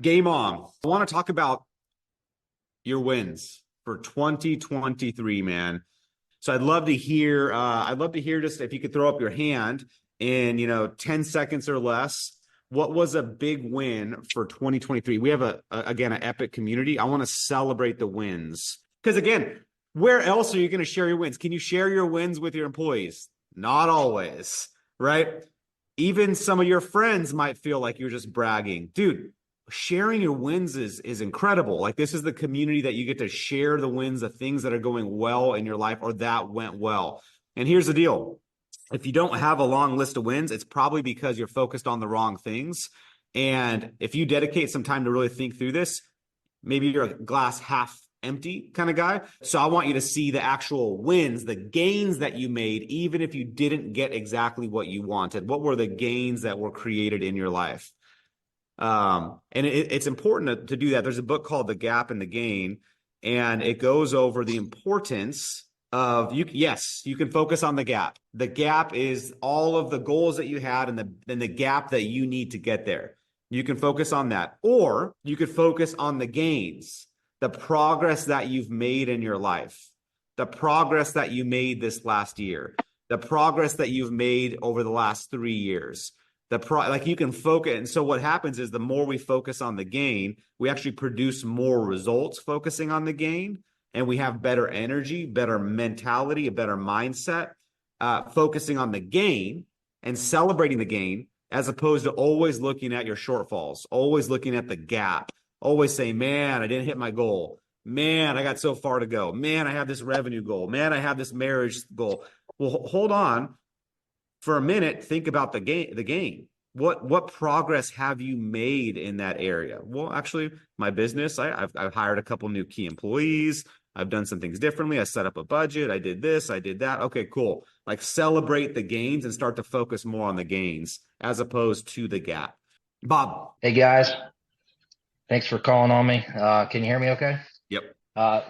Game on. I want to talk about your wins for 2023, man. So I'd love to hear just if you could throw up your hand in, 10 seconds or less. What was a big win for 2023? We have again, an epic community. I want to celebrate the wins. Because again, where else are you going to share your wins? Can you share your wins with your employees? Not always, right? Even some of your friends might feel like you're just bragging. Dude, sharing your wins is incredible. Like, this is the community that you get to share the wins, the things that are going well in your life or that went well. And here's the deal. If you don't have a long list of wins, it's probably because you're focused on the wrong things. And if you dedicate some time to really think through this, maybe you're a glass half empty kind of guy. So I want you to see the actual wins, the gains that you made, even if you didn't get exactly what you wanted. What were the gains that were created in your life? And it's important to do that. There's a book called The Gap and the Gain, and it goes over the importance of you can focus on the gap. The gap is all of the goals that you had and the gap that you need to get there. You can focus on that, or you could focus on the gains, the progress that you've made in your life, the progress that you made this last year, the progress that you've made over the last 3 years. You can focus. And so what happens is the more we focus on the gain, we actually produce more results focusing on the gain. And we have better energy, better mentality, a better mindset, focusing on the gain and celebrating the gain, as opposed to always looking at your shortfalls, always looking at the gap, always saying, man, I didn't hit my goal. Man, I got so far to go. Man, I have this revenue goal. Man, I have this marriage goal. Well, hold on for a minute. Think about the gain. What progress have you made in that area? Well, actually, my business, I've hired a couple new key employees. I've done some things differently. I set up a budget. I did this. I did that. Okay, cool. Like, celebrate the gains and start to focus more on the gains as opposed to the gap. Bob. Hey, guys. Thanks for calling on me. Can you hear me okay? Yep.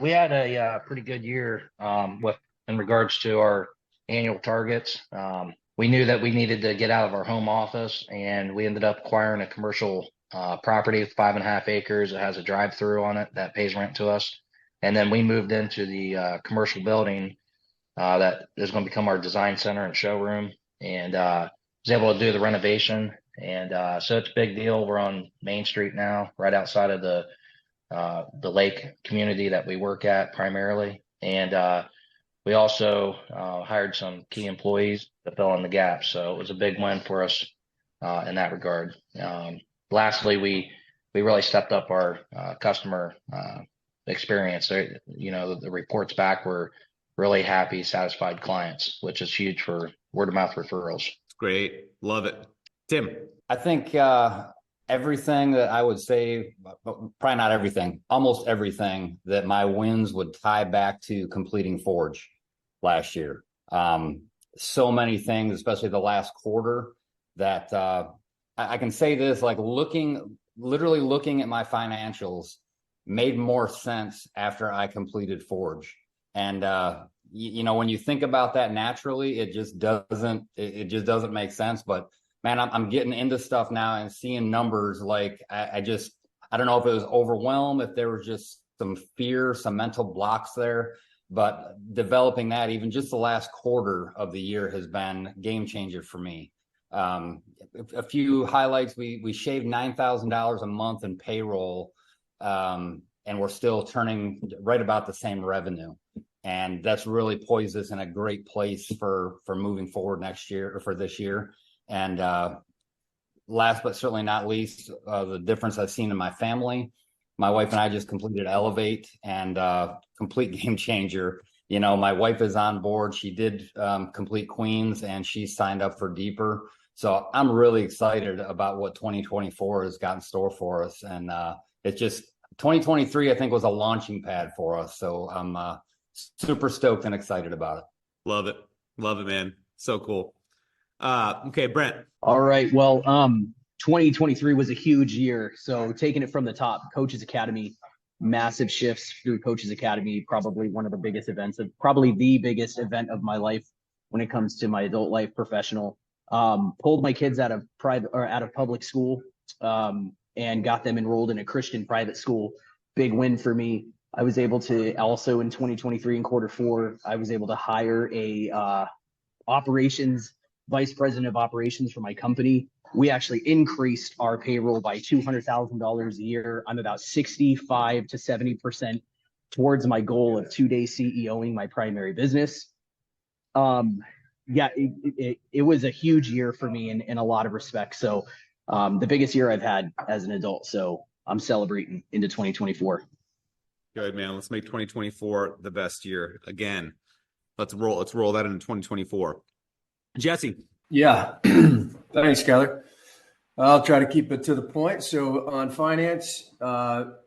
We had a pretty good year in regards to our annual targets. We knew that we needed to get out of our home office, and we ended up acquiring a commercial property with 5.5 acres. It has a drive-through on it that pays rent to us. And then we moved into the commercial building that is going to become our design center and showroom, and was able to do the renovation. And so it's a big deal. We're on Main Street now, right outside of the lake community that we work at primarily. And we also hired some key employees to fill in the gaps. So it was a big win for us in that regard. Lastly, we really stepped up our customer experience. The reports back were really happy, satisfied clients, which is huge for word of mouth referrals. Great. Love it. Tim. I think everything that I would say, probably not everything, almost everything that my wins would tie back to completing Forge last year. So many things, especially the last quarter, that I can say this, like literally looking at my financials made more sense after I completed Forge. And when you think about that naturally, it just doesn't make sense. But man, I'm getting into stuff now and seeing numbers. Like I don't know if it was overwhelmed, if there was just some fear, some mental blocks there, but developing that even just the last quarter of the year has been game changer for me. A few highlights: we shaved $9,000 a month in payroll, and we're still turning right about the same revenue. And that's really poised us in a great place for moving forward next year, or for this year. And last but certainly not least, the difference I've seen in my family. My wife and I just completed Elevate, and complete game changer. My wife is on board. She did complete Queens, and she signed up for Deeper. So I'm really excited about what 2024 has got in store for us. And it's just 2023, I think, was a launching pad for us. So I'm super stoked and excited about it. Love it. Love it, man. So cool. Okay, Brent. All right. Well, 2023 was a huge year. So taking it from the top, Coaches Academy, massive shifts through Coaches Academy, probably one of the biggest events probably the biggest event of my life when it comes to my adult life, professional. Pulled my kids out of private or out of public school, and got them enrolled in a Christian private school. Big win for me. I was able to also in 2023 in Q4, I was able to hire a operations vice president of operations for my company. We actually increased our payroll by $200,000 a year. I'm about 65 to 70% towards my goal of 2-day CEOing my primary business. It was a huge year for me in a lot of respects. So the biggest year I've had as an adult. So I'm celebrating into 2024. Good, man. Let's make 2024 the best year again. Let's roll that into 2024. Jesse. Yeah. Thanks, Skylar. I'll try to keep it to the point. So on finance,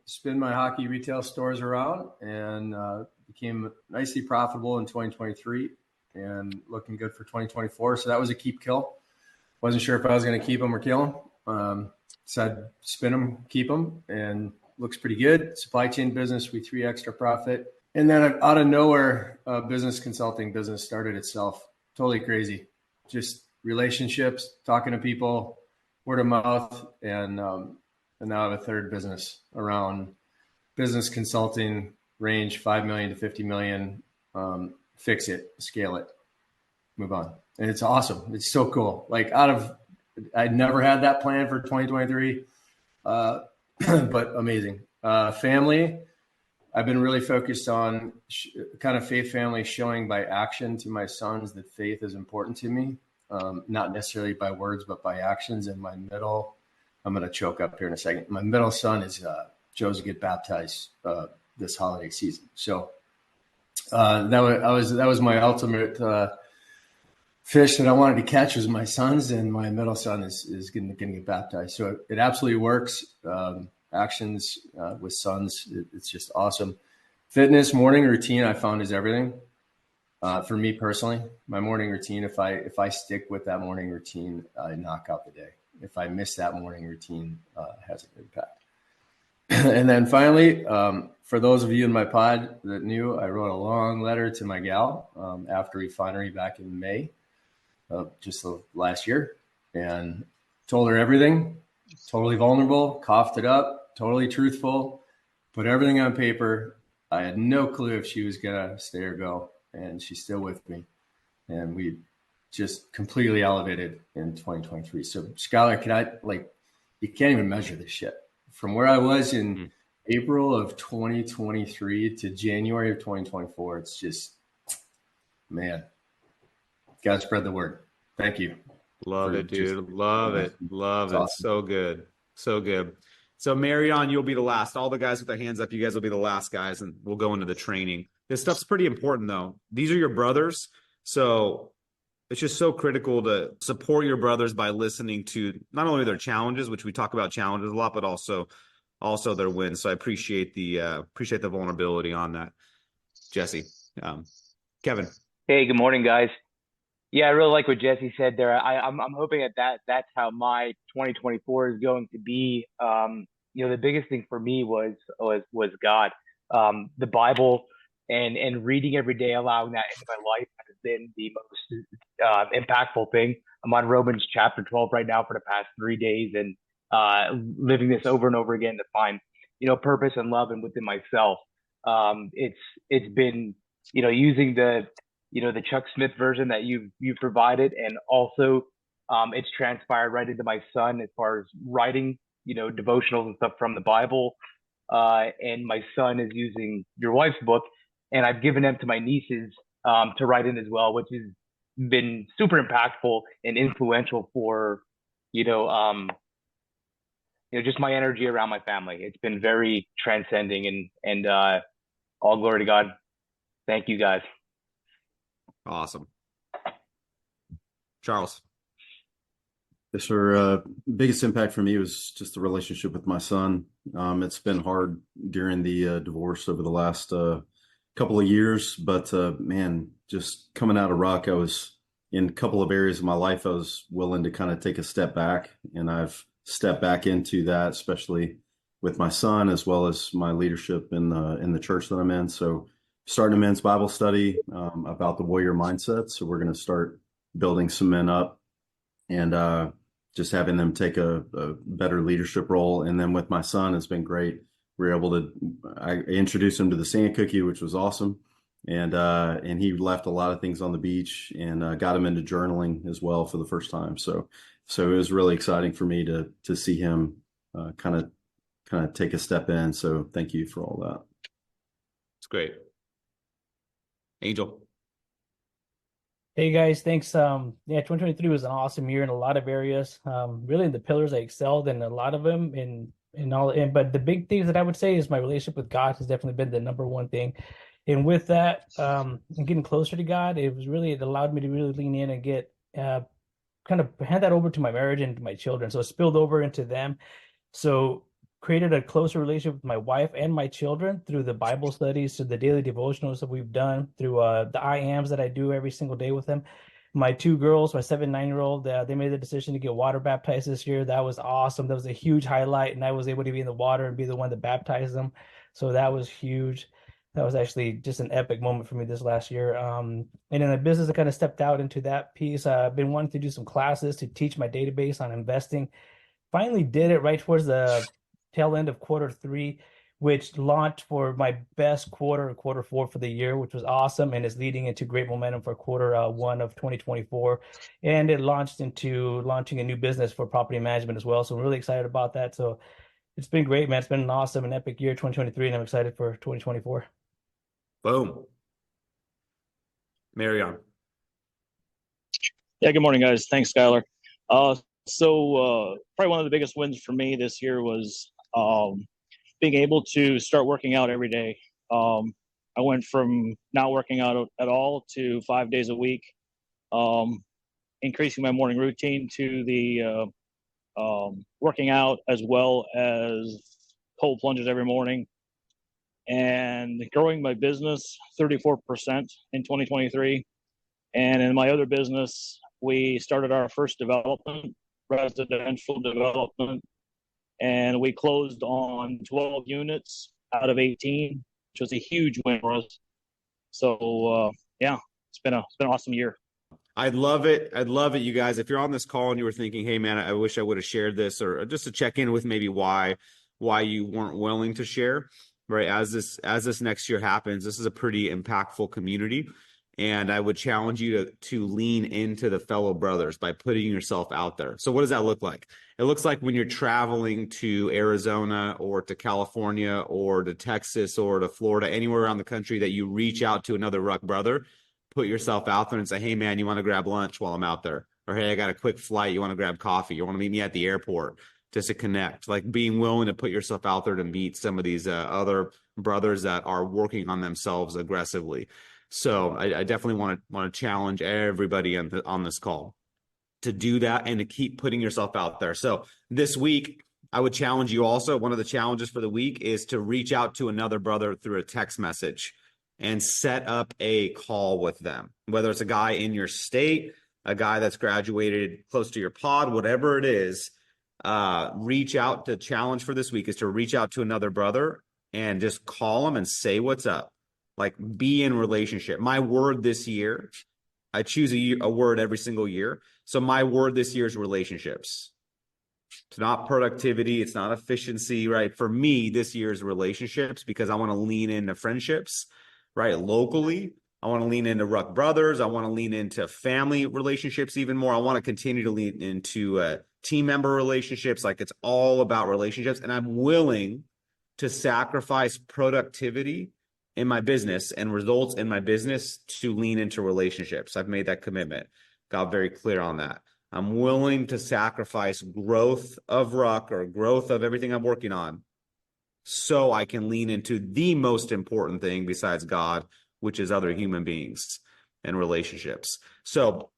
spin my hockey retail stores around and became nicely profitable in 2023 and looking good for 2024. So that was a keep kill. Wasn't sure if I was going to keep them or kill them. Decided spin them, keep them, and looks pretty good. Supply chain business, we 3 extra profit. And then out of nowhere, business consulting business started itself. Totally crazy. Just relationships, talking to people, word of mouth, and now I have a third business around business consulting, range 5 million to 50 million. Fix it, scale it, move on. And it's awesome. It's so cool. Like I'd never had that plan for 2023, but amazing. Family, I've been really focused on kind of faith family, showing by action to my sons that faith is important to me. Not necessarily by words, but by actions. And my middle, I'm going to choke up here in a second. My middle son is Joe's to get baptized this holiday season. So that was my ultimate fish that I wanted to catch was my sons, and my middle son is going to get baptized. So it absolutely works. Actions with sons, it's just awesome. Fitness, morning routine, I found is everything. For me personally, my morning routine, if I stick with that morning routine, I knock out the day. If I miss that morning routine, it has an impact. And then finally, for those of you in my pod that knew, I wrote a long letter to my gal after refinery back in May of just the last year, and told her everything, totally vulnerable, coughed it up, totally truthful, put everything on paper. I had no clue if she was going to stay or go. And she's still with me. And we just completely elevated in 2023. So Skylar, you can't even measure this shit. From where I was in April of 2023 to January of 2024, it's just, man, gotta spread the word. Thank you. Love it, dude. Love it. Love it. Awesome. So good. So good. So Marion, you'll be the last. All the guys with their hands up, you guys will be the last guys, and we'll go into the training. This stuff's pretty important, though. These are your brothers, so it's just so critical to support your brothers by listening to not only their challenges, which we talk about challenges a lot, but also their wins. So I appreciate the vulnerability on that, Jesse. Kevin. Hey, good morning, guys. Yeah, I really like what Jesse said there. I'm hoping that's how my 2024 is going to be. The biggest thing for me was God, the Bible. And reading every day, allowing that into my life has been the most impactful thing. I'm on Romans chapter 12 right now for the past 3 days, and living this over and over again to find, purpose and love and within myself. It's been, using the Chuck Smith version that you've provided, and also it's transpired right into my son as far as writing, devotionals and stuff from the Bible. And my son is using your wife's book. And I've given them to my nieces to write in as well, which has been super impactful and influential for, just my energy around my family. It's been very transcending, and all glory to God. Thank you, guys. Awesome. Charles. Yes, sir. Biggest impact for me was just the relationship with my son. It's been hard during the divorce over the last couple of years, but man, just coming out of Rock, I was in a couple of areas of my life, I was willing to kind of take a step back, and I've stepped back into that, especially with my son, as well as my leadership in the church that I'm in. So starting a men's Bible study about the warrior mindset. So we're going to start building some men up, and just having them take a better leadership role. And then with my son, it's been great. We were able to, I introduced him to the sand cookie, which was awesome. And he left a lot of things on the beach, and got him into journaling as well for the first time. So it was really exciting for me to see him kind of take a step in. So thank you for all that. It's great. Angel. Hey guys, thanks. Yeah, 2023 was an awesome year in a lot of areas. Really in the pillars, I excelled in a lot of them but the big things that I would say is my relationship with God has definitely been the number one thing. And with that, and getting closer to God, it allowed me to really lean in and get kind of hand that over to my marriage and to my children. So it spilled over into them. So created a closer relationship with my wife and my children through the Bible studies, through the daily devotionals that we've done, through the I ams that I do every single day with them. My two girls, my 7 and 9-year-old, they made the decision to get water baptized this year. That was awesome. That was a huge highlight, and I was able to be in the water and be the one that baptized them. So that was huge. That was actually just an epic moment for me this last year. And in the business, I kind of stepped out into that piece. I've been wanting to do some classes to teach my database on investing. Finally did it right towards the tail end of Q3, which launched for my best quarter, Q4 for the year, which was awesome, and is leading into great momentum for Q1 of 2024. And it launched into launching a new business for property management as well. So I'm really excited about that. So it's been great, man. It's been an awesome and epic year, 2023, and I'm excited for 2024. Boom. Marion. Yeah, good morning, guys. Thanks, Skylar. Probably one of the biggest wins for me this year was being able to start working out every day. I went from not working out at all to 5 days a week, increasing my morning routine to the working out as well as cold plunges every morning, and growing my business 34% in 2023. And in my other business, we started our first development, residential development, and we closed on 12 units out of 18, which was a huge win for us. So yeah, it's been an awesome year. I'd love it. I'd love it, you guys. If you're on this call and you were thinking, hey man, I wish I would have shared this, or just to check in with maybe why you weren't willing to share, right? As this next year happens, this is a pretty impactful community. And I would challenge you to lean into the fellow brothers by putting yourself out there. So what does that look like? It looks like when you're traveling to Arizona or to California or to Texas or to Florida, anywhere around the country, that you reach out to another Ruck brother, put yourself out there and say, hey man, you want to grab lunch while I'm out there? Or hey, I got a quick flight. You want to grab coffee? You want to meet me at the airport? Just to connect, like being willing to put yourself out there to meet some of these other brothers that are working on themselves aggressively. So I definitely want to challenge everybody on this call to do that and to keep putting yourself out there. So this week, I would challenge you also. One of the challenges for the week is to reach out to another brother through a text message and set up a call with them, whether it's a guy in your state, a guy that's graduated close to your pod, whatever it is. Reach out. The challenge for this week is to reach out to another brother and just call them and say what's up. Like, be in relationship. My word this year, I choose a word every single year. So my word this year is relationships. It's not productivity. It's not efficiency, right? For me, this year is relationships, because I want to lean into friendships, right? Locally, I want to lean into Ruck Brothers. I want to lean into family relationships even more. I want to continue to lean into team member relationships. Like, it's all about relationships. And I'm willing to sacrifice productivity in my business and results in my business to lean into relationships. I've made that commitment. Got very clear on that. I'm willing to sacrifice growth of Ruck or growth of everything I'm working on so I can lean into the most important thing besides God, which is other human beings and relationships. So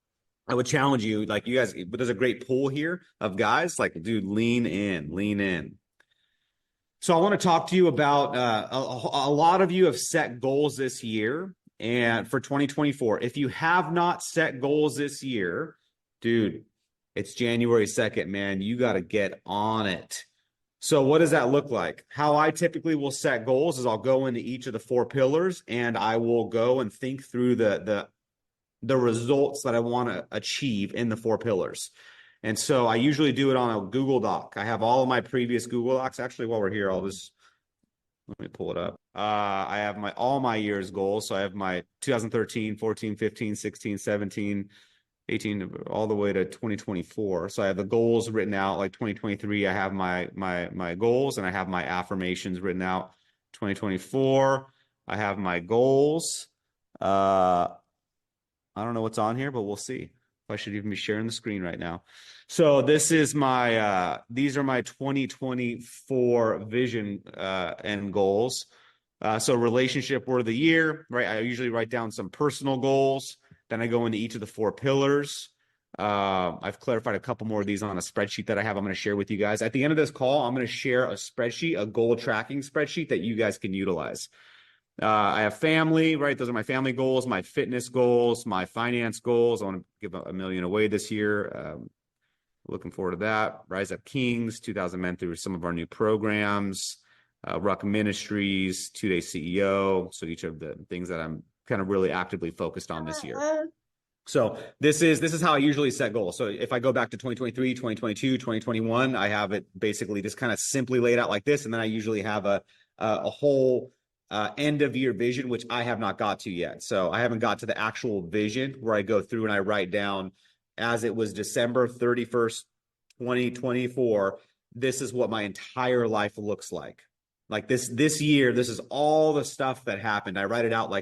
I would challenge you, like, you guys, but there's a great pool here of guys, like, dude, lean in. So I want to talk to you about a lot of you have set goals this year and for 2024. If you have not set goals this year, dude, it's January 2nd, man. You got to get on it. So what does that look like? How I typically will set goals is I'll go into each of the 4 pillars and I will go and think through the results that I want to achieve in the 4 pillars. And so I usually do it on a Google Doc. I have all of my previous Google Docs. Actually, while we're here, let me pull it up. I have all my year's goals. So I have my 2013, 14, 15, 16, 17, 18, all the way to 2024. So I have the goals written out. Like 2023, I have my goals, and I have my affirmations written out. 2024, I have my goals. I don't know what's on here, but we'll see. I should even be sharing the screen right now. So this is these are my 2024 vision and goals. So relationship word of the year, right? I usually write down some personal goals. Then I go into each of the 4 pillars. I've clarified a couple more of these on a spreadsheet that I have. I'm going to share with you guys. At the end of this call, I'm going to share a spreadsheet, a goal tracking spreadsheet that you guys can utilize. I have family, right? Those are my family goals, my fitness goals, my finance goals. I want to give $1 million away this year. Looking forward to that. Rise Up Kings, 2,000 men through some of our new programs. Ruck Ministries, 2-day CEO. So each of the things that I'm kind of really actively focused on this year. So this is how I usually set goals. So if I go back to 2023, 2022, 2021, I have it basically just kind of simply laid out like this. And then I usually have a whole end of year vision, which I have not got to yet. So I haven't got to the actual vision where I go through and I write down, as it was December 31st, 2024, this is what my entire life looks like. Like this year, this is all the stuff that happened. I write it out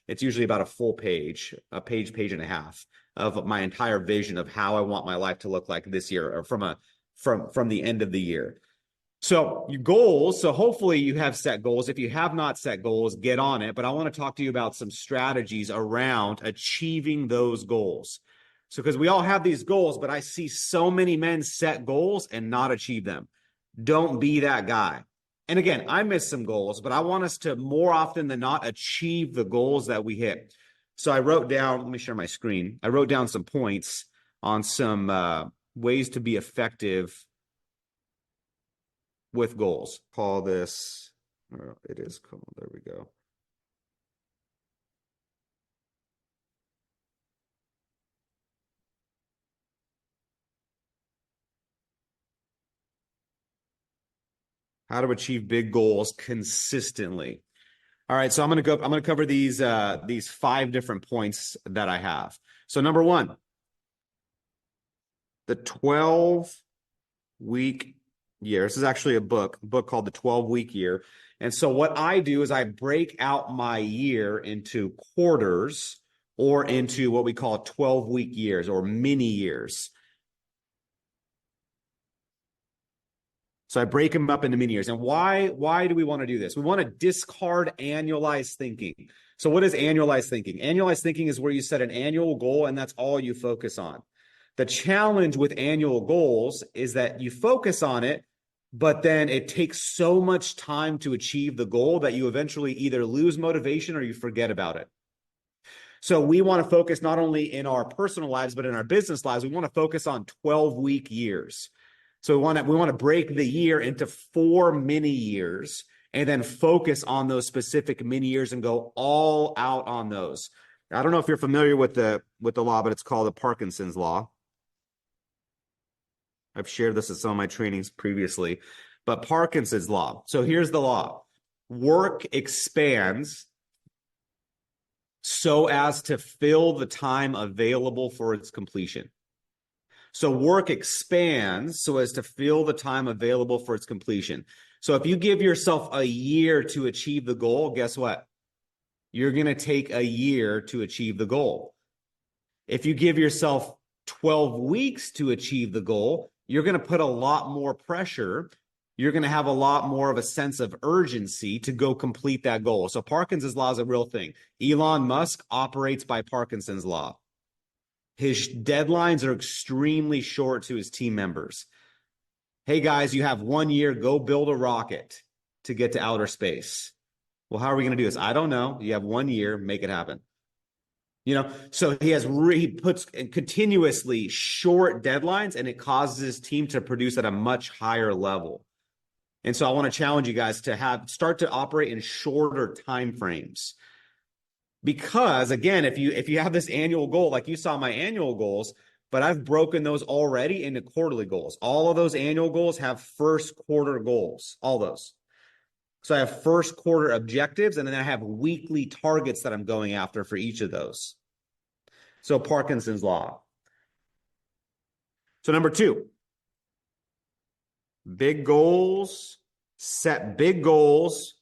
it's usually about a full page, page and a half of my entire vision of how I want my life to look like this year, or from the end of the year. So your goals, so hopefully you have set goals. If you have not set goals, get on it. But I want to talk to you about some strategies around achieving those goals. So because we all have these goals, but I see so many men set goals and not achieve them. Don't be that guy. And again, I missed some goals, but I want us to more often than not achieve the goals that we hit. So I wrote down, let me share my screen. I wrote down some points on some ways to be effective with goals. Call this, it is called, there we go. How to achieve big goals consistently. All right, so I'm going to cover these 5 different points that I have. So number 1, the 12-week year. This is actually a book called The 12-Week Year. And so what I do is I break out my year into quarters, or into what we call 12-week years, or mini years. So I break them up into mini years. And why do we want to do this? We want to discard annualized thinking. So what is annualized thinking? Annualized thinking is where you set an annual goal and that's all you focus on. The challenge with annual goals is that you focus on it, but then it takes so much time to achieve the goal that you eventually either lose motivation or you forget about it. So we want to focus not only in our personal lives, but in our business lives. We want to focus on 12-week years. So we want to break the year into 4 mini years and then focus on those specific mini years and go all out on those. I don't know if you're familiar with the law, but it's called the Parkinson's law. I've shared this at some of my trainings previously, but Parkinson's law. So here's the law. Work expands so as to fill the time available for its completion. So work expands so as to fill the time available for its completion. So if you give yourself a year to achieve the goal, guess what? You're going to take a year to achieve the goal. If you give yourself 12 weeks to achieve the goal, you're going to put a lot more pressure. You're going to have a lot more of a sense of urgency to go complete that goal. So Parkinson's law is a real thing. Elon Musk operates by Parkinson's law. His deadlines are extremely short to his team members. Hey guys, you have 1 year, go build a rocket to get to outer space. Well, how are we going to do this? I don't know. You have 1 year, make it happen. So he puts continuously short deadlines, and it causes his team to produce at a much higher level. And so I want to challenge you guys to start to operate in shorter time frames. Because again, if you have this annual goal, like you saw my annual goals, but I've broken those already into quarterly goals. All of those annual goals have first quarter goals, all those. So I have first quarter objectives, and then I have weekly targets that I'm going after for each of those. So Parkinson's law. So number 2, big goals, set big goals,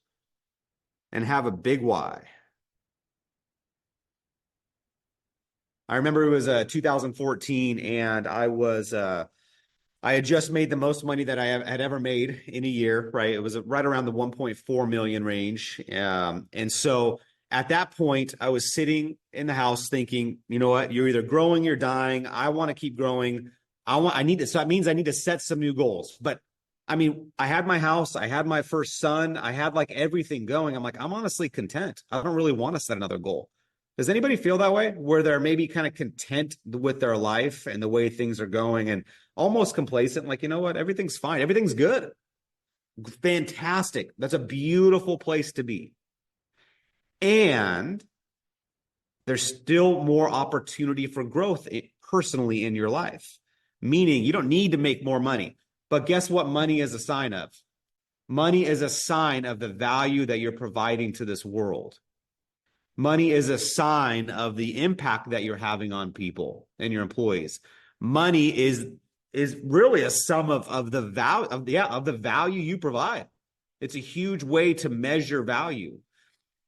and have a big why. I remember it was 2014, and I had just made the most money that I had ever made in a year, right? It was right around the 1.4 million range. And so at that point, I was sitting in the house thinking, you know what, you're either growing, you're dying. I want to keep growing. So that means I need to set some new goals. But I mean, I had my house, I had my first son, I had like everything going. I'm like, I'm honestly content. I don't really want to set another goal. Does anybody feel that way, where they're maybe kind of content with their life and the way things are going and almost complacent? Like, you know what? Everything's fine. Everything's good. Fantastic. That's a beautiful place to be. And there's still more opportunity for growth personally in your life, meaning you don't need to make more money. But guess what money is a sign of? Money is a sign of the value that you're providing to this world. Money is a sign of the impact that you're having on people and your employees. Money is really a sum of the value of the value you provide. It's a huge way to measure value.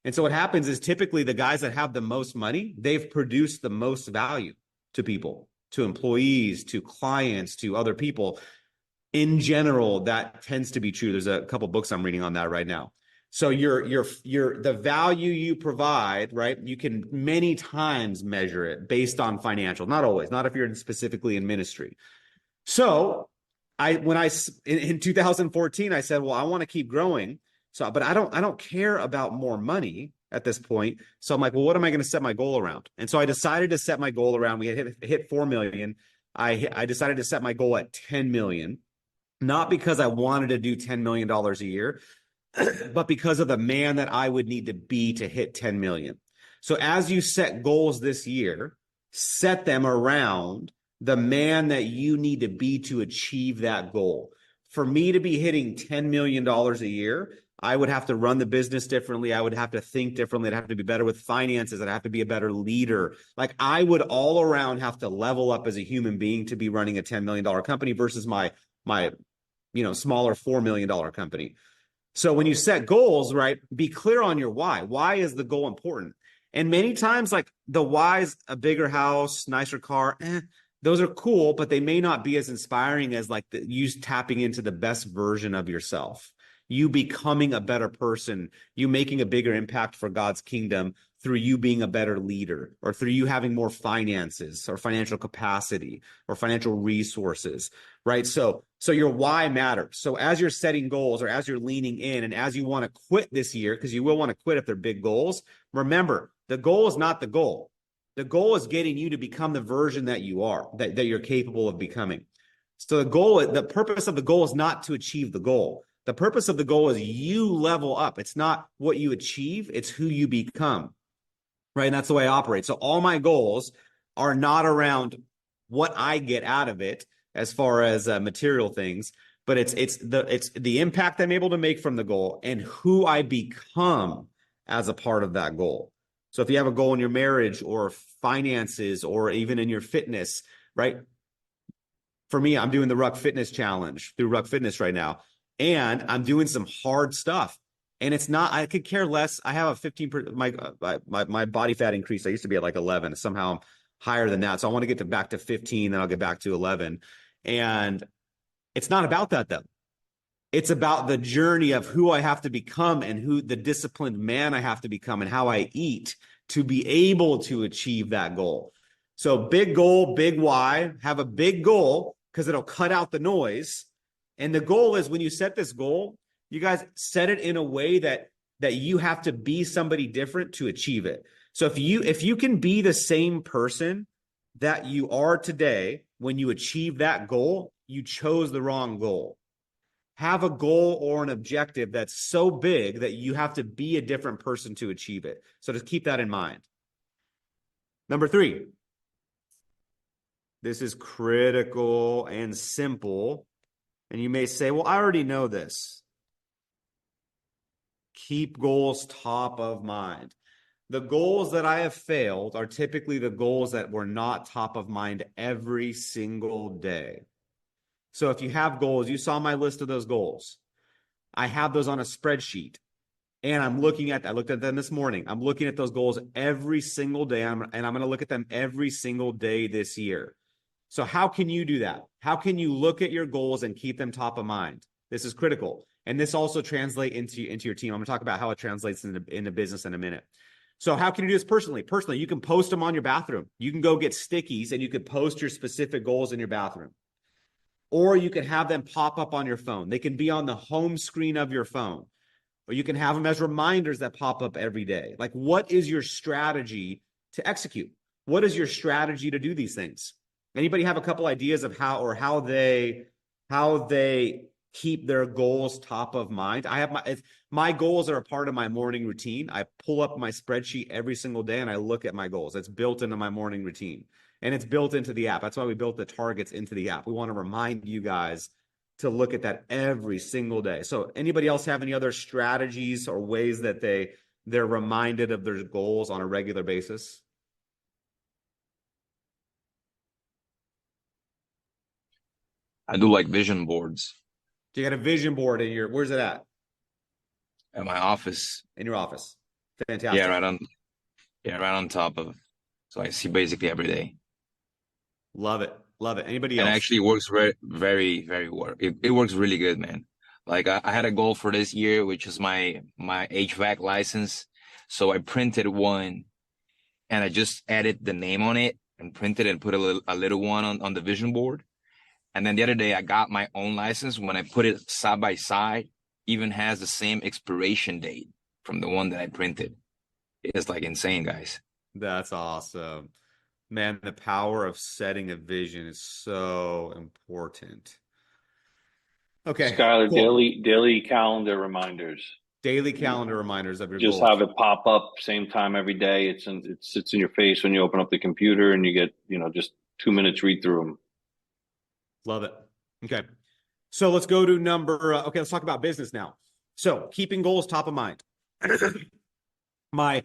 And so what happens is typically the guys that have the most money, they've produced the most value to people, to employees, to clients, to other people. In general, that tends to be true. There's a couple books I'm reading on that right now. So the value you provide, right? You can many times measure it based on financial, not always, not if you're specifically in ministry. So in 2014, I said, well, I want to keep growing. So, but I don't care about more money at this point. So I'm like, well, what am I going to set my goal around? And so I decided to set my goal around, we had hit 4 million. I decided to set my goal at 10 million, not because I wanted to do $10 million a year, but because of the man that I would need to be to hit 10 million. So as you set goals this year, set them around the man that you need to be to achieve that goal. For me to be hitting $10 million a year, I would have to run the business differently. I would have to think differently. I'd have to be better with finances. I'd have to be a better leader. Like I would all around have to level up as a human being to be running a $10 million company versus my smaller $4 million company. So when you set goals, right, be clear on your why. Why is the goal important? And many times, like the why's a bigger house, nicer car, those are cool, but they may not be as inspiring as like you tapping into the best version of yourself. You becoming a better person, you making a bigger impact for God's kingdom through you being a better leader, or through you having more finances or financial capacity or financial resources, right? So your why matters. So as you're setting goals, or as you're leaning in, and as you want to quit this year, because you will want to quit if they're big goals, remember, the goal is not the goal. The goal is getting you to become the version that you are, that you're capable of becoming. So the purpose of the goal is not to achieve the goal. The purpose of the goal is you level up. It's not what you achieve, it's who you become, right? And that's the way I operate. So all my goals are not around what I get out of it as far as material things, but it's the impact I'm able to make from the goal and who I become as a part of that goal. So if you have a goal in your marriage or finances or even in your fitness, right? For me, I'm doing the Ruck Fitness Challenge through Ruck Fitness right now. And I'm doing some hard stuff. And it's not, I could care less. I have a 15%, my body fat increased. I used to be at like 11. Somehow I'm higher than that. So I want to get back to 15, then I'll get back to 11. And it's not about that though. It's about the journey of who I have to become and who the disciplined man I have to become and how I eat to be able to achieve that goal. So big goal, big why, have a big goal because it'll cut out the noise. And the goal is when you set this goal, you guys set it in a way that you have to be somebody different to achieve it. So if you can be the same person that you are today, when you achieve that goal, you chose the wrong goal. Have a goal or an objective that's so big that you have to be a different person to achieve it. So just keep that in mind. Number 3, This is critical and simple. And you may say, well, I already know this. Keep goals top of mind. The goals that I have failed are typically the goals that were not top of mind every single day. So if you have goals, you saw my list of those goals. I have those on a spreadsheet. And I looked at them this morning. I'm looking at those goals every single day. And I'm going to look at them every single day this year. So how can you do that? How can you look at your goals and keep them top of mind? This is critical. And this also translates into your team. I'm going to talk about how it translates into business in a minute. So how can you do this personally? Personally, you can post them on your bathroom. You can go get stickies and you could post your specific goals in your bathroom. Or you can have them pop up on your phone. They can be on the home screen of your phone. Or you can have them as reminders that pop up every day. Like, what is your strategy to execute? What is your strategy to do these things? Anybody have a couple ideas of how they keep their goals top of mind? I have my goals are a part of my morning routine. I pull up my spreadsheet every single day and I look at my goals. It's built into my morning routine and it's built into the app. That's why we built the targets into the app. We want to remind you guys to look at that every single day. So anybody else have any other strategies or ways that they're reminded of their goals on a regular basis? I do like vision boards. So you got a vision board where's it at? At my office. In your office. Fantastic. Yeah, right on top of. So I see basically every day. Love it. Love it. Anybody else? And actually works very, very, very well. It works really good, man. Like I had a goal for this year, which is my HVAC license. So I printed one and I just added the name on it and printed and put a little one on the vision board. And then the other day I got my own license. When I put it side by side, even has the same expiration date from the one that I printed. It's like insane, guys. That's awesome. Man, the power of setting a vision is so important. Okay. Skylar, cool. daily calendar reminders. Daily calendar reminders of your Just goals. have it pop up same time every day. It sits in your face when you open up the computer and you get, just 2 minutes read through them. Love it. Okay. So let's go to let's talk about business now. So keeping goals top of mind. I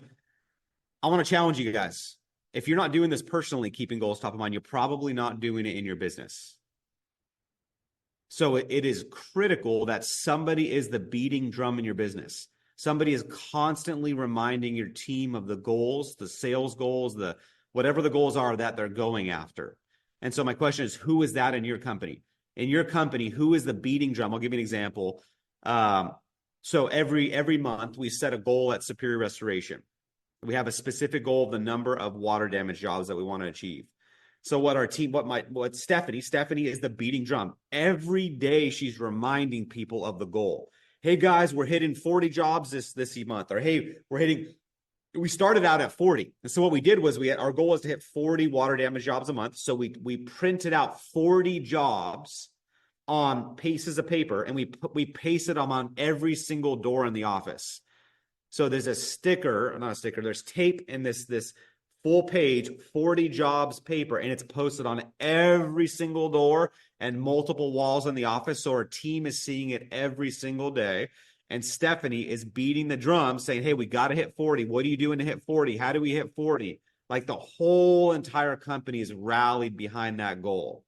want to challenge you guys. If you're not doing this personally, keeping goals top of mind, you're probably not doing it in your business. So it is critical that somebody is the beating drum in your business. Somebody is constantly reminding your team of the goals, the sales goals, whatever the goals are that they're going after. And so my question is, who is that in your company? In your company, who is the beating drum? I'll give you an example. So every month we set a goal at Superior Restoration. We have a specific goal of the number of water damage jobs that we want to achieve. So what Stephanie is the beating drum. Every day she's reminding people of the goal. Hey guys, we're hitting 40 jobs this month. Or hey, we started out at 40. And so what we did was our goal was to hit 40 water damage jobs a month. So we printed out 40 jobs on pieces of paper and we pasted them on every single door in the office. So there's there's tape in this full page, 40 jobs paper, and it's posted on every single door and multiple walls in the office. So our team is seeing it every single day. And Stephanie is beating the drum saying, hey, we got to hit 40. What are you doing to hit 40? How do we hit 40? Like the whole entire company is rallied behind that goal.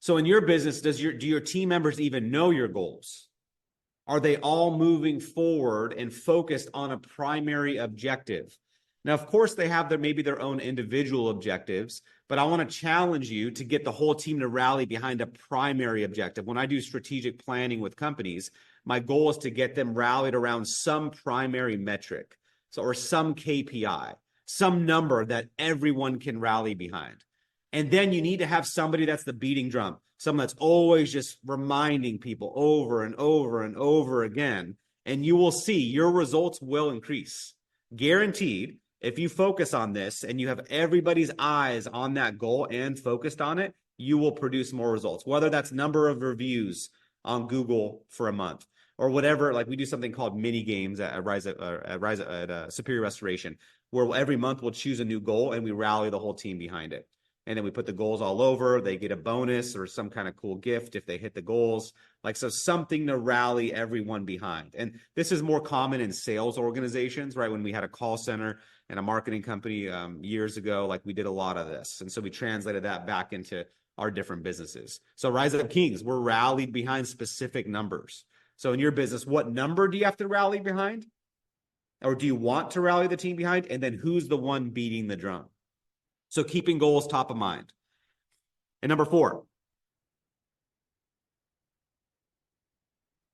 So in your business, do your team members even know your goals? Are they all moving forward and focused on a primary objective? Now, of course, they have maybe their own individual objectives, but I want to challenge you to get the whole team to rally behind a primary objective. When I do strategic planning with companies, my goal is to get them rallied around some primary metric, or some KPI, some number that everyone can rally behind. And then you need to have somebody that's the beating drum, someone that's always just reminding people over and over and over again. And you will see your results will increase. Guaranteed, if you focus on this and you have everybody's eyes on that goal and focused on it, you will produce more results, whether that's number of reviews on Google for a month or whatever. Like we do something called mini games at Superior Restoration, where every month we'll choose a new goal and we rally the whole team behind it. And then we put the goals all over. They get a bonus or some kind of cool gift if they hit the goals. Like, so something to rally everyone behind. And this is more common in sales organizations, right? When we had a call center and a marketing company years ago, like we did a lot of this. And so we translated that back into our different businesses. So Rise Up Kings, we're rallied behind specific numbers. So in your business, what number do you have to rally behind? Or do you want to rally the team behind? And then who's the one beating the drum? So keeping goals top of mind. And number 4.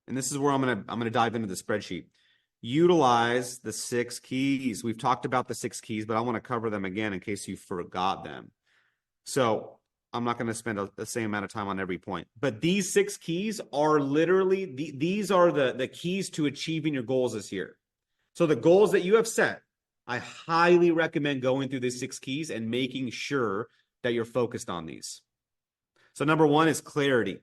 And this is where I'm gonna dive into the spreadsheet. Utilize the 6 keys. We've talked about the 6 keys, but I want to cover them again in case you forgot them. So I'm not going to spend the same amount of time on every point. But these 6 keys are literally, these are the keys to achieving your goals this year. So the goals that you have set, I highly recommend going through these 6 keys and making sure that you're focused on these. So number 1 is clarity.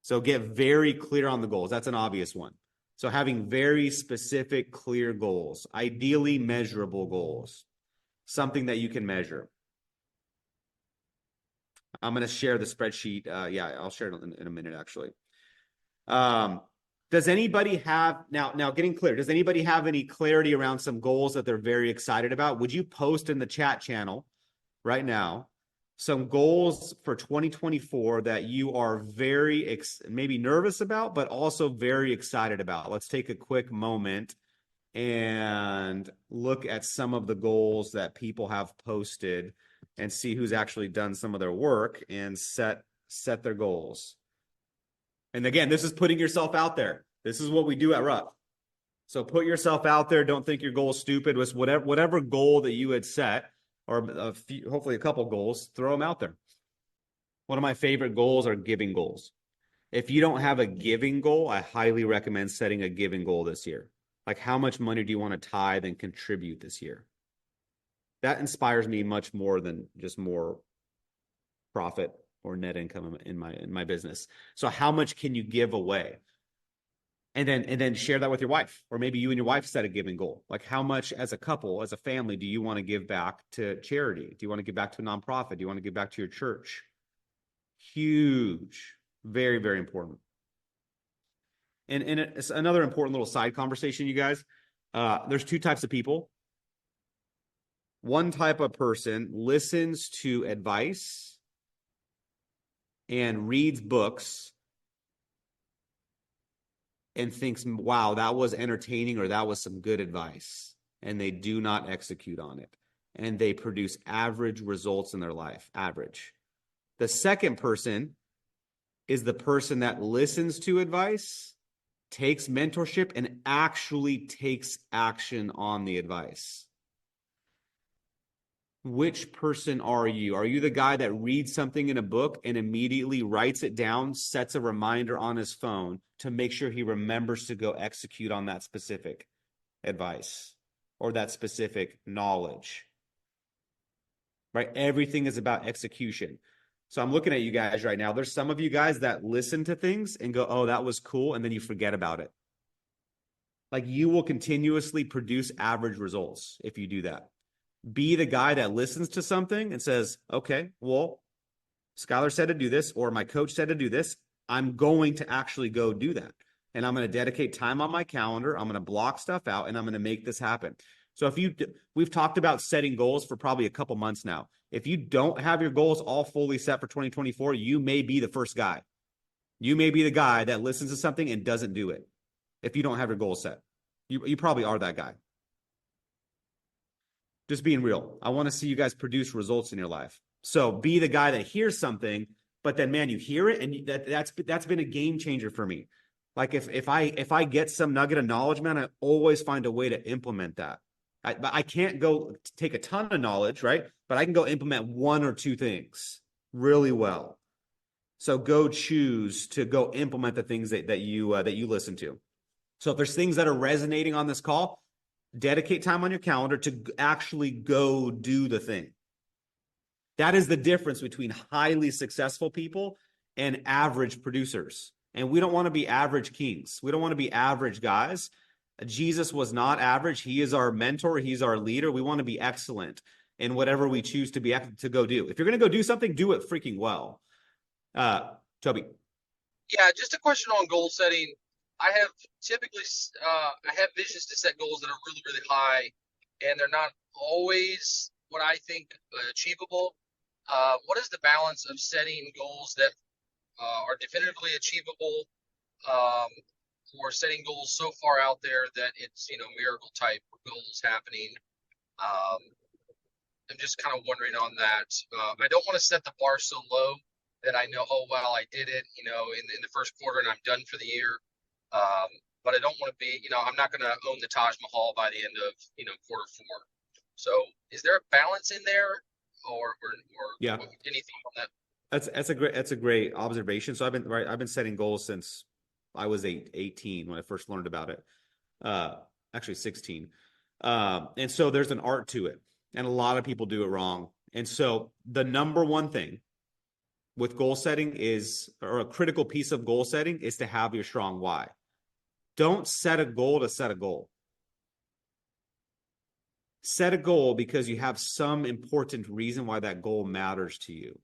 So get very clear on the goals. That's an obvious one. So having very specific, clear goals, ideally measurable goals, something that you can measure. I'm going to share the spreadsheet. Yeah, I'll share it in a minute, actually. Does anybody have, now getting clear, does anybody have any clarity around some goals that they're very excited about? Would you post in the chat channel right now some goals for 2024 that you are very maybe nervous about, but also very excited about? Let's take a quick moment and look at some of the goals that people have posted and see who's actually done some of their work and set their goals. And again, this is putting yourself out there. This is what we do at RUP. So put yourself out there. Don't think your goal is stupid. With whatever goal that you had set, or hopefully a couple goals, throw them out there. One of my favorite goals are giving goals. If you don't have a giving goal, I highly recommend setting a giving goal this year. Like, how much money do you want to tithe and contribute this year? That inspires me much more than just more profit or net income in my business. So how much can you give away? And then share that with your wife, or maybe you and your wife set a giving goal. Like, how much as a couple, as a family, do you want to give back to charity? Do you want to give back to a nonprofit? Do you want to give back to your church? Huge, very, very important. And it's another important little side conversation, you guys. There's 2 types of people. One type of person listens to advice and reads books and thinks, wow, that was entertaining, or that was some good advice. And they do not execute on it. And they produce average results in their life, average. The second person is the person that listens to advice, takes mentorship, and actually takes action on the advice. Which person are you? Are you the guy that reads something in a book and immediately writes it down, sets a reminder on his phone to make sure he remembers to go execute on that specific advice or that specific knowledge? Right? Everything is about execution. So I'm looking at you guys right now. There's some of you guys that listen to things and go, oh, that was cool, and then you forget about it. Like, you will continuously produce average results if you do that. Be the guy that listens to something and says, okay, well, Skylar said to do this, or my coach said to do this. I'm going to actually go do that. And I'm going to dedicate time on my calendar. I'm going to block stuff out, and I'm going to make this happen. So we've talked about setting goals for probably a couple months now. If you don't have your goals all fully set for 2024, you may be the first guy. You may be the guy that listens to something and doesn't do it. If you don't have your goals set, you probably are that guy. Just being real. I want to see you guys produce results in your life. So be the guy that hears something, but then, man, you hear it, and that's been a game changer for me. Like, if I get some nugget of knowledge, man, I always find a way to implement that. I can't go take a ton of knowledge, right? But I can go implement 1 or 2 things really well. So go choose to go implement the things that you listen to. So if there's things that are resonating on this call, dedicate time on your calendar to actually go do the thing. That is the difference between highly successful people and average producers. And we don't want to be average kings. We don't want to be average guys. Jesus was not average. He is our mentor. He's our leader. We want to be excellent. in whatever we choose to to go do. If you're going to go do something, do it freaking well. Toby. Yeah, just a question on goal setting. I have typically, I have visions to set goals that are really, really high, and they're not always what I think achievable. What is the balance of setting goals that are definitively achievable, or setting goals so far out there that it's, miracle type goals happening? I'm just kind of wondering on that. I don't want to set the bar so low that I know, oh, well, I did it, in the first quarter and I'm done for the year. But I don't want to be, I'm not going to own the Taj Mahal by the end of, quarter four. So is there a balance in there or Yeah. anything on that? That's a great observation. So I've been setting goals since I was 18 when I first learned about it. Actually 16. And so there's an art to it, and a lot of people do it wrong. And so the number one thing with goal setting or a critical piece of goal setting is to have your strong why. Don't set a goal to set a goal. Set a goal because you have some important reason why that goal matters to you.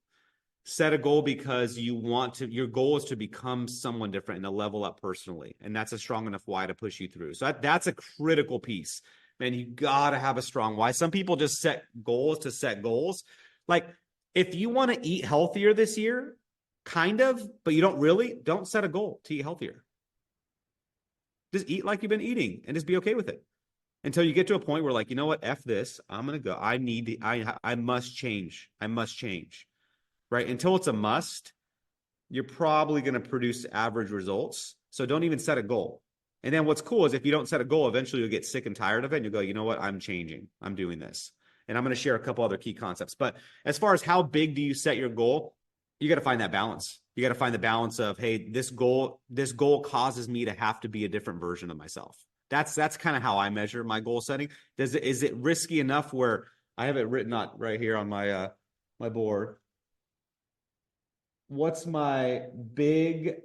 Set a goal because your goal is to become someone different and to level up personally. And that's a strong enough why to push you through. So that's a critical piece. Man, you got to have a strong why. Some people just set goals to set goals. Like, if you want to eat healthier this year, kind of, but you don't set a goal to eat healthier. Just eat like you've been eating and just be okay with it until you get to a point where, like, you know what, F this, I'm going to go. I must change. I must change, right? Until it's a must, you're probably going to produce average results. So don't even set a goal. And then what's cool is if you don't set a goal, eventually you'll get sick and tired of it. And you'll go, you know what, I'm changing. I'm doing this. And I'm going to share a couple other key concepts. But as far as how big do you set your goal, you got to find that balance. You got to find the balance of, hey, this goal causes me to have to be a different version of myself. That's kind of how I measure my goal setting. Is it risky enough where I have it written out right here on my my board? What's my big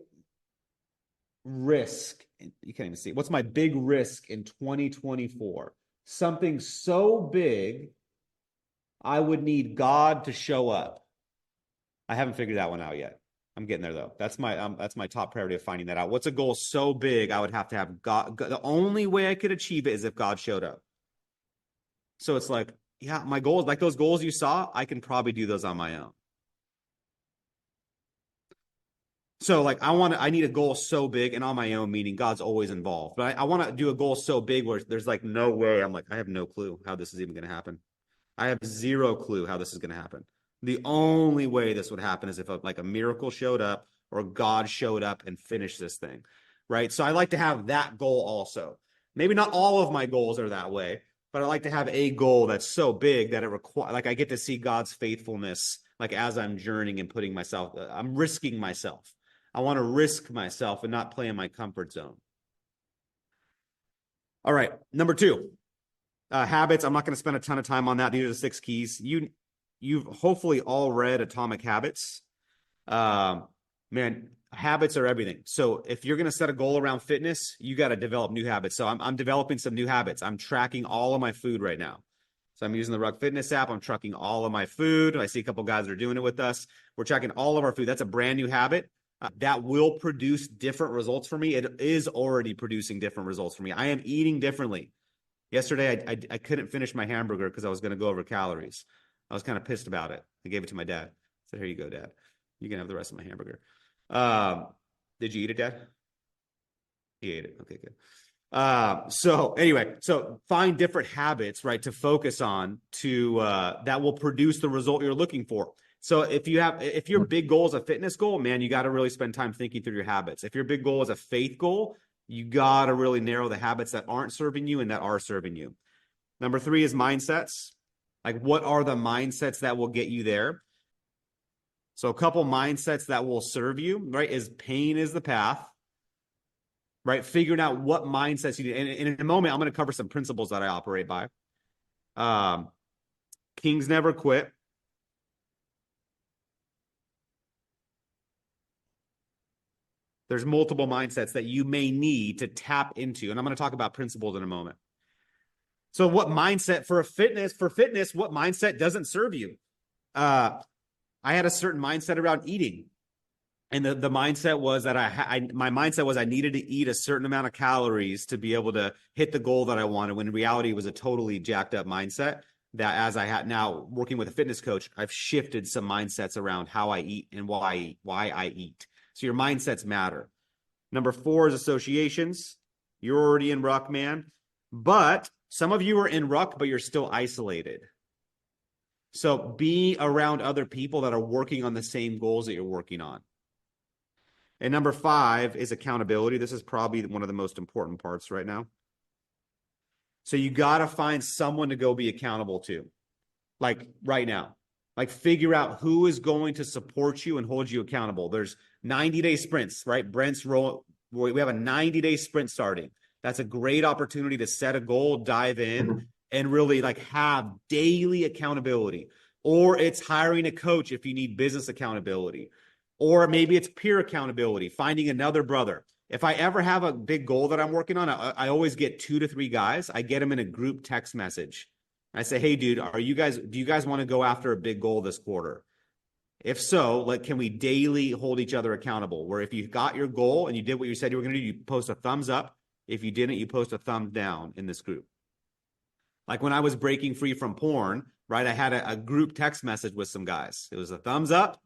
risk? You can't even see. What's my big risk in 2024? Something so big, I would need God to show up. I haven't figured that one out yet. I'm getting there though. That's my top priority of finding that out. What's a goal so big I would have to have God? The only way I could achieve it is if God showed up. So it's like, yeah, my goals, like those goals you saw, I can probably do those on my own. So like I need a goal so big and on my own, meaning God's always involved. But I want to do a goal so big where there's like no way. I'm like, I have no clue how this is even going to happen. I have zero clue how this is going to happen. The only way this would happen is if a miracle showed up or God showed up and finished this thing, right? So I like to have that goal also. Maybe not all of my goals are that way, but I like to have a goal that's so big that like I get to see God's faithfulness, like as I'm journeying and putting myself, I'm risking myself. I want to risk myself and not play in my comfort zone. All right, number 2, habits. I'm not going to spend a ton of time on that. These are the 6 keys. You've hopefully all read Atomic Habits. Man, habits are everything. So if you're going to set a goal around fitness, you got to develop new habits. So I'm developing some new habits. I'm tracking all of my food right now. So I'm using the Ruck Fitness app. I'm tracking all of my food. I see a couple guys that are doing it with us. We're tracking all of our food. That's a brand new habit. That will produce different results for me. It is already producing different results for me. I am eating differently. Yesterday, I couldn't finish my hamburger because I was going to go over calories. I was kind of pissed about it. I gave it to my dad. I said, here you go, Dad. You can have the rest of my hamburger. Did you eat it, Dad? He ate it. Okay, good. So anyway, so find different habits, right, to focus on that will produce the result you're looking for. So if your big goal is a fitness goal, man, you got to really spend time thinking through your habits. If your big goal is a faith goal, you got to really narrow the habits that aren't serving you and that are serving you. Number 3 is mindsets. Like, what are the mindsets that will get you there? So a couple mindsets that will serve you, right, is pain is the path, right? Figuring out what mindsets you need. And in a moment, I'm going to cover some principles that I operate by. Kings never quit. There's multiple mindsets that you may need to tap into. And I'm going to talk about principles in a moment. So what mindset for fitness, what mindset doesn't serve you? I had a certain mindset around eating. And the mindset was that my mindset was I needed to eat a certain amount of calories to be able to hit the goal that I wanted, when in reality it was a totally jacked up mindset. That as I had now working with a fitness coach, I've shifted some mindsets around how I eat and why I eat. So your mindsets matter. Number 4 is associations. You're already in ruck, man. But some of you are in ruck, but you're still isolated. So be around other people that are working on the same goals that you're working on. And number 5 is accountability. This is probably one of the most important parts right now. So you got to find someone to go be accountable to, like right now. Like figure out who is going to support you and hold you accountable. There's 90-day sprints, right? Brent's role. We have a 90-day sprint starting. That's a great opportunity to set a goal, dive in, and really like have daily accountability. Or it's hiring a coach if you need business accountability. Or maybe it's peer accountability, finding another brother. If I ever have a big goal that I'm working on, I always get 2 to 3 guys. I get them in a group text message. I say, hey, dude, do you guys want to go after a big goal this quarter? If so, like, can we daily hold each other accountable? Where if you got your goal and you did what you said you were going to do, you post a thumbs up. If you didn't, you post a thumbs down in this group. Like when I was breaking free from porn, right? I had a group text message with some guys. It was a thumbs up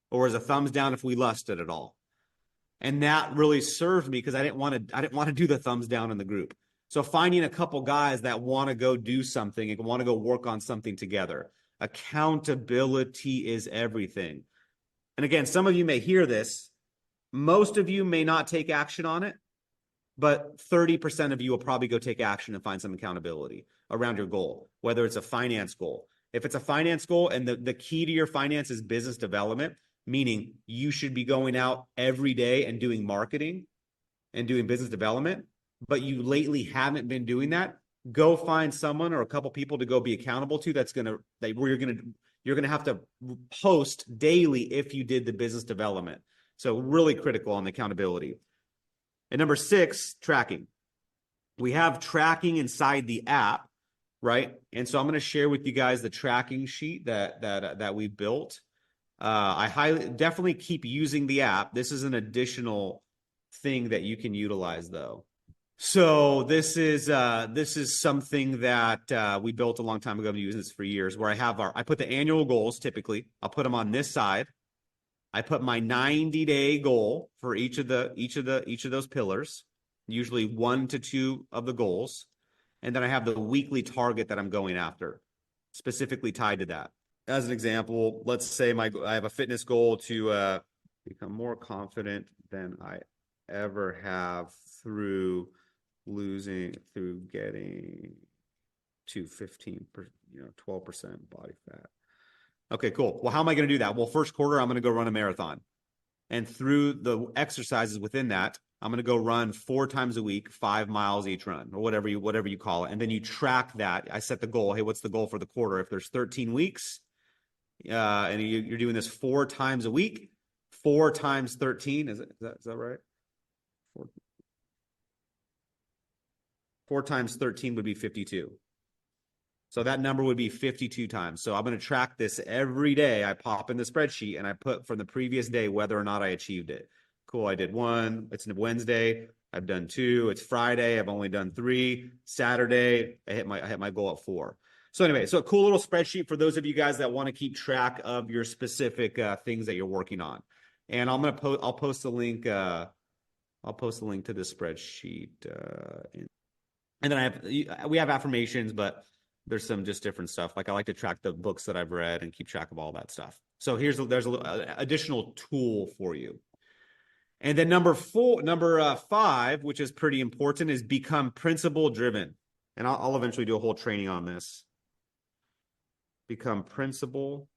or was a thumbs down if we lusted at all. And that really served me because I didn't want to do the thumbs down in the group. So finding a couple guys that want to go do something and want to go work on something together. Accountability is everything. And again, some of you may hear this. Most of you may not take action on it, but 30% of you will probably go take action and find some accountability around your goal, whether it's a finance goal. If it's a finance goal and the key to your finance is business development, meaning you should be going out every day and doing marketing and doing business development, but you lately haven't been doing that, go find someone or a couple people to go be accountable to where you're gonna have to post daily if you did the business development. So really critical on the accountability. And number 6, tracking. We have tracking inside the app, right? And so I'm going to share with you guys the tracking sheet that we built. I definitely keep using the app. This is an additional thing that you can utilize though. So this is something that we built a long time ago. I've been using this for years, where I put the annual goals. Typically I'll put them on this side. I put my 90-day goal for each of those pillars, usually 1 to 2 of the goals. And then I have the weekly target that I'm going after, specifically tied to that. As an example, let's say I have a fitness goal to become more confident than I ever have through getting to 12% body fat. Okay, cool. Well, how am I going to do that? Well, first quarter, I'm going to go run a marathon. And through the exercises within that, I'm going to go run 4 times a week, 5 miles each run, or whatever you call it. And then you track that. I set the goal. Hey, what's the goal for the quarter? If there's 13 weeks, and you're doing this 4 times a week, 4 times 13, is that right? 4 times 13 would be 52. So that number would be 52 times. So I'm going to track this every day. I pop in the spreadsheet and I put from the previous day whether or not I achieved it. Cool. I did 1. It's Wednesday. I've done 2. It's Friday. I've only done 3. Saturday, I hit my goal at 4. So anyway, so a cool little spreadsheet for those of you guys that want to keep track of your specific things that you're working on. And I'll post a link. I'll post a link to this spreadsheet. And then we have affirmations, but there's some just different stuff. Like I like to track the books that I've read and keep track of all that stuff. So there's an additional tool for you. And then number 5, which is pretty important, is become principle driven. And I'll eventually do a whole training on this. Become principle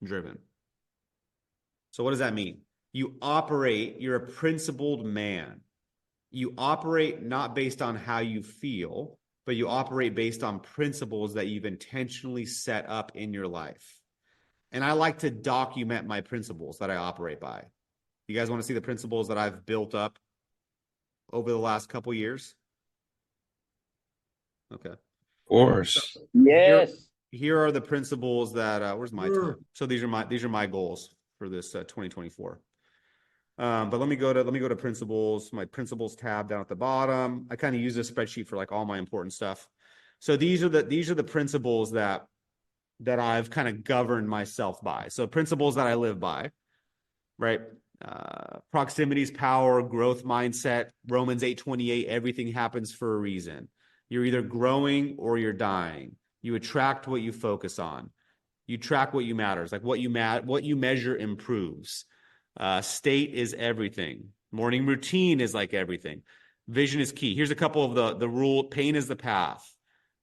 driven. So what does that mean? You're a principled man. You operate not based on how you feel, but you operate based on principles that you've intentionally set up in your life. And I like to document my principles that I operate by. You guys want to see the principles that I've built up over the last couple years? Okay. Of course. Yes. Here are the principles that where's my time? So these are my goals for this 2024. But let me go to principles, my principles tab down at the bottom. I kind of use this spreadsheet for like all my important stuff. So these are the principles that I've kind of governed myself by. So principles that I live by, right? Proximity is power, growth mindset, Romans 8:28, everything happens for a reason. You're either growing or you're dying. You attract what you focus on. You track what you matters, like what you measure improves. State is everything. Morning routine is like everything. Vision is key. Here's a couple of the rule. Pain is the path.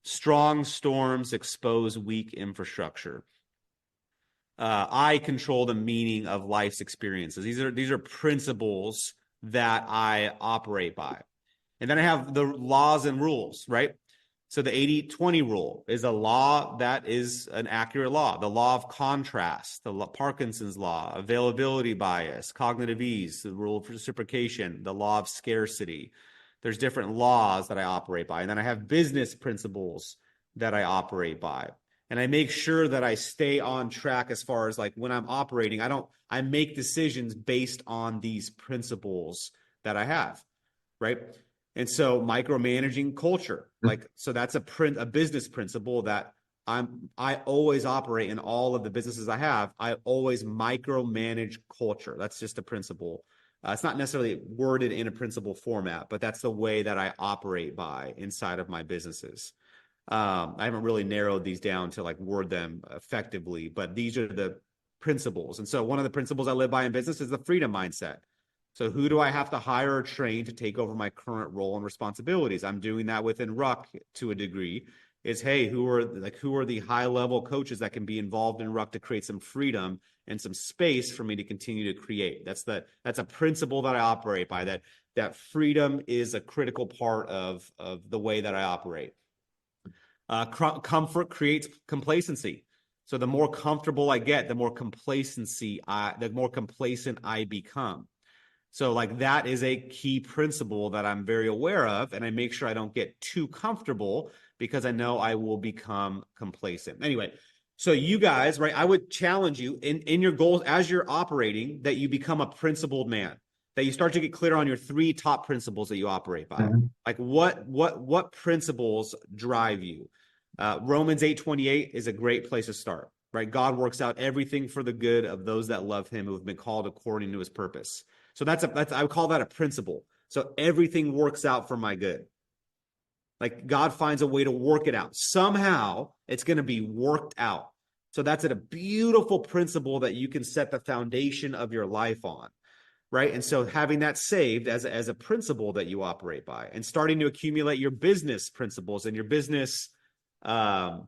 Strong storms expose weak infrastructure. I control the meaning of life's experiences. These are principles that I operate by. And then I have the laws and rules, right? So the 80-20 rule is a law that is an accurate law. The law of contrast, Parkinson's law, availability bias, cognitive ease, the rule of reciprocation, the law of scarcity. There's different laws that I operate by. And then I have business principles that I operate by. And I make sure that I stay on track as far as like when I'm operating, I make decisions based on these principles that I have, right? And so micromanaging culture, like, so that's a business principle that I always operate in all of the businesses I have. I always micromanage culture. That's just a principle. It's not necessarily worded in a principle format, but that's the way that I operate by inside of my businesses. I haven't really narrowed these down to like word them effectively, but these are the principles. And so one of the principles I live by in business is the freedom mindset. So who do I have to hire or train to take over my current role and responsibilities? I'm doing that within Ruck to a degree. Is, hey, who are the high level coaches that can be involved in Ruck to create some freedom and some space for me to continue to create? That's a principle that I operate by, that freedom is a critical part of the way that I operate. Comfort creates complacency. So the more comfortable I get, the more complacent I become. So like that is a key principle that I'm very aware of, and I make sure I don't get too comfortable because I know I will become complacent. Anyway, so you guys, right, I would challenge you in your goals as you're operating that you become a principled man, that you start to get clear on your 3 top principles that you operate by. Like what principles drive you? Romans 8:28 is a great place to start, right? God works out everything for the good of those that love him, who have been called according to his purpose. So I would call that a principle. So everything works out for my good. Like God finds a way to work it out. Somehow it's going to be worked out. So that's a beautiful principle that you can set the foundation of your life on, right? And so having that saved as a principle that you operate by, and starting to accumulate your business principles and your business overall,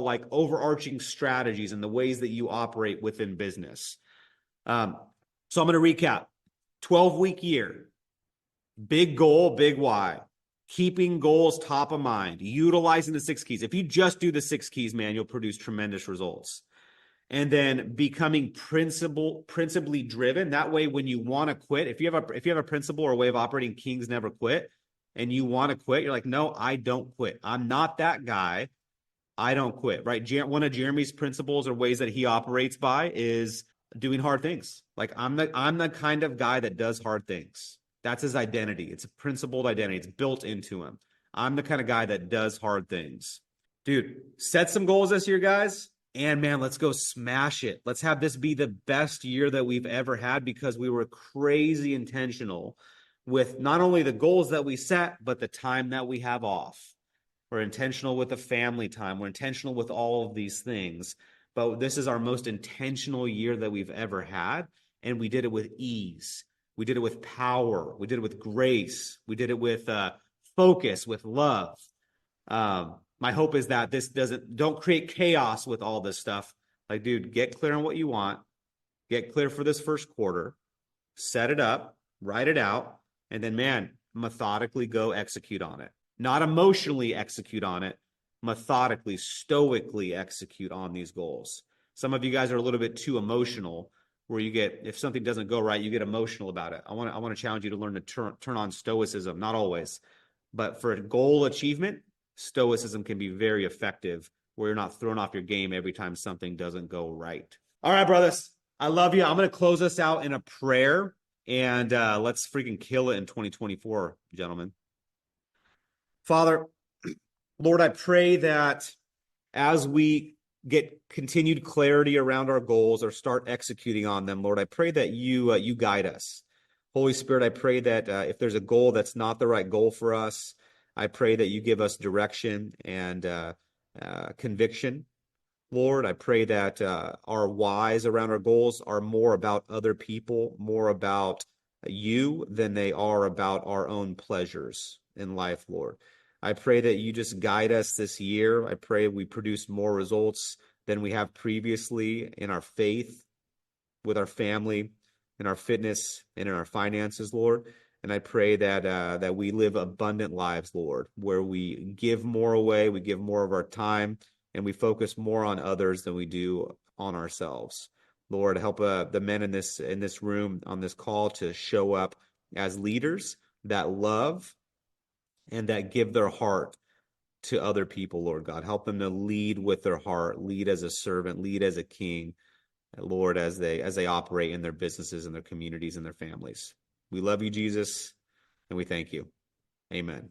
like overarching strategies and the ways that you operate within business. So I'm going to recap. 12-week year, big goal, big why. Keeping goals top of mind, utilizing the 6 keys. If you just do the 6 keys, man, you'll produce tremendous results. And then becoming principally driven. That way, when you want to quit, if you have a principle or a way of operating, kings never quit, and you want to quit, you're like, no, I don't quit. I'm not that guy. I don't quit, right? One of Jeremy's principles or ways that he operates by is doing hard things. Like I'm the kind of guy that does hard things. That's his identity. It's a principled identity. It's built into him. I'm the kind of guy that does hard things. Dude, set some goals this year, guys. And man, let's go smash it. Let's have this be the best year that we've ever had, because we were crazy intentional with not only the goals that we set, but the time that we have off. We're intentional with the family time. We're intentional with all of these things. But this is our most intentional year that we've ever had. And we did it with ease. We did it with power. We did it with grace. We did it with focus, with love. My hope is that this don't create chaos with all this stuff. Like, dude, get clear on what you want. Get clear for this first quarter. Set it up, write it out, and then, man, methodically go execute on it. Not emotionally execute on it. Methodically, stoically execute on these goals. Some of you guys are a little bit too emotional, where you get, if something doesn't go right, you get emotional about it. I want to challenge you to learn to turn on stoicism. Not always, But for goal achievement, stoicism can be very effective, where you're not thrown off your game every time something doesn't go right. All right, brothers, I love you. I'm going to close us out in a prayer, and let's freaking kill it in 2024, gentlemen. Father, Lord, I pray that as we get continued clarity around our goals or start executing on them, Lord, I pray that you guide us. Holy Spirit, I pray that if there's a goal that's not the right goal for us, I pray that you give us direction and conviction. Lord, I pray that our whys around our goals are more about other people, more about you than they are about our own pleasures in life, Lord. I pray that you just guide us this year. I pray we produce more results than we have previously in our faith, with our family, in our fitness, and in our finances, Lord. And I pray that that we live abundant lives, Lord, where we give more away, we give more of our time, and we focus more on others than we do on ourselves. Lord, help the men in this room on this call to show up as leaders that love and that give their heart to other people, Lord God. Help them to lead with their heart, lead as a servant, lead as a king, Lord, as they operate in their businesses and their communities and their families. We love you, Jesus, and we thank you. Amen.